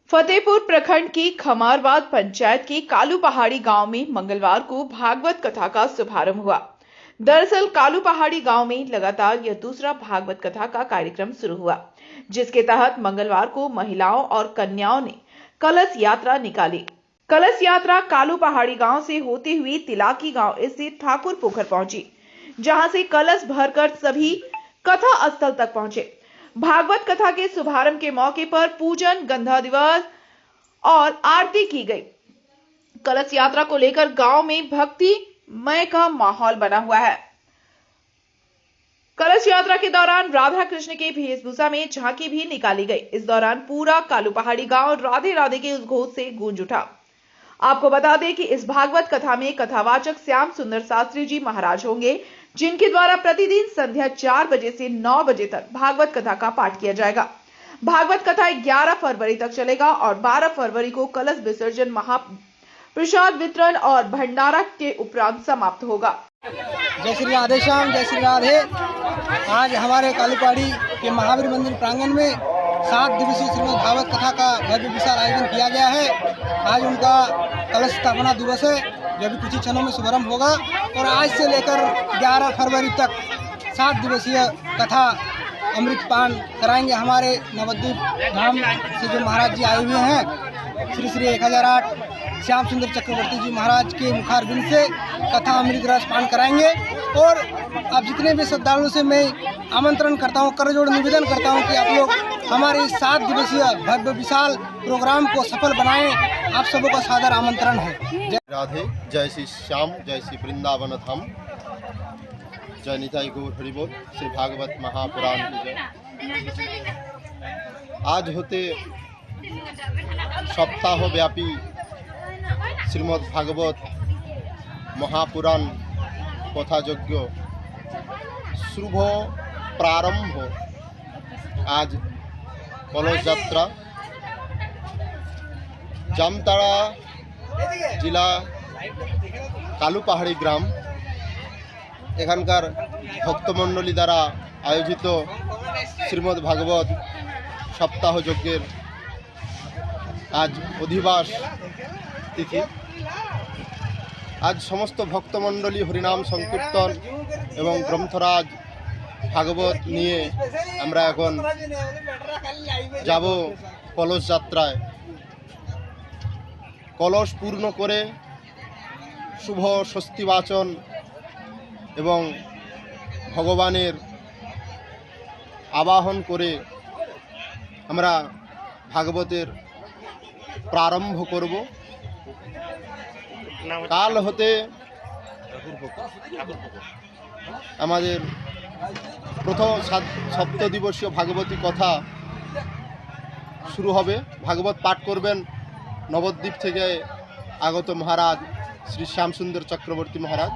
फतेहपुर प्रखंड की खमारवाद पंचायत के कालू पहाड़ी गांव में मंगलवार को भागवत कथा का शुभारंभ हुआ। दरअसल कालू पहाड़ी गांव में लगातार यह दूसरा भागवत कथा का कार्यक्रम शुरू हुआ, जिसके तहत मंगलवार को महिलाओं और कन्याओं ने कलश यात्रा निकाली। कलश यात्रा कालू पहाड़ी गांव से होते हुए तिलाकी गांव स्थित ठाकुर पोखर पहुंची, जहां से कलश भरकर सभी कथा स्थल तक पहुंचे। भागवत कथा के शुभारंभ के मौके पर पूजन, गंधा दिवस और आरती की गई। कलश यात्रा को लेकर गांव में भक्तिमय का माहौल बना हुआ है। कलश यात्रा के दौरान राधा कृष्ण के वेशभूषा में झांकी भी निकाली गई। इस दौरान पूरा कालू पहाड़ी गांव राधे राधे के उद्घोष से गूंज उठा। आपको बता दें कि इस भागवत कथा में कथावाचक श्याम सुंदर शास्त्री जी महाराज होंगे, जिनके द्वारा प्रतिदिन संध्या 4 बजे से 9 बजे तक भागवत कथा का पाठ किया जाएगा। भागवत कथा 11 फरवरी तक चलेगा और 12 फरवरी को कलश विसर्जन, महाप्रसाद वितरण और भंडारा के उपरांत समाप्त होगा। जय श्री राधे श्याम, जय श्री राधे। आज हमारे कालू पहाड़ी के महावीर मंदिर प्रांगण में 7 दिवसीय श्रीमद् भागवत कथा का भव्य विशाल आयोजन किया गया है। आज उनका कलश स्थापना दिवस है, जो भी कुछ ही क्षणों में शुभारंभ होगा और आज से लेकर 11 फरवरी तक 7 दिवसीय कथा अमृतपान कराएंगे। हमारे नवद्वीप धाम से जो महाराज जी आए हुए हैं, श्री श्री 1008 श्याम सुंदर चक्रवर्ती जी महाराज के मुखारबिंद से कथा अमृत रस पान कराएंगे। और अब जितने भी श्रद्धालुओं से मैं आमंत्रण करता हूँ, करजोड़ निवेदन करता हूँ कि आप लोग हमारे इस 7 दिवसीय भव्य विशाल प्रोग्राम को सफल बनाएं। आप सबों का सादर आमंत्रण है। जय राधे, जय श्री श्याम, जय श्री वृंदावन धाम, जय निताई गौर हरि बोल, श्री भागवत महापुराण की जय। आज होते सप्ताह व्यापी श्रीमद् भागवत महापुराण कथायज्ञ शुभ प्रारंभ। आज कलश यात्रा जामताड़ा जिला कालू पहाड़ी ग्राम एखानकार भक्तमंडली द्वारा आयोजित श्रीमद् भागवत सप्ताह यज्ञेर आज अधिवास तिथि। आज समस्त भक्तमंडली हरिनाम संकीर्तन एवं ग्रंथराज भागवत निये आमरा एखन जाबो कलश यात्राय। कलश पूर्ण करे शुभ षष्ठी वाचन एवं भगवानेर आवाहन करे आमरा भागवतेर प्रारम्भ करब। काल होते आमादेर प्रथम 7 दिवसीय भागवती कथा शुरू होबे। भागवत पाठ करबेन नवद्वीप थेके आगत महाराज श्री श्याम सुंदर चक्रवर्ती महाराज।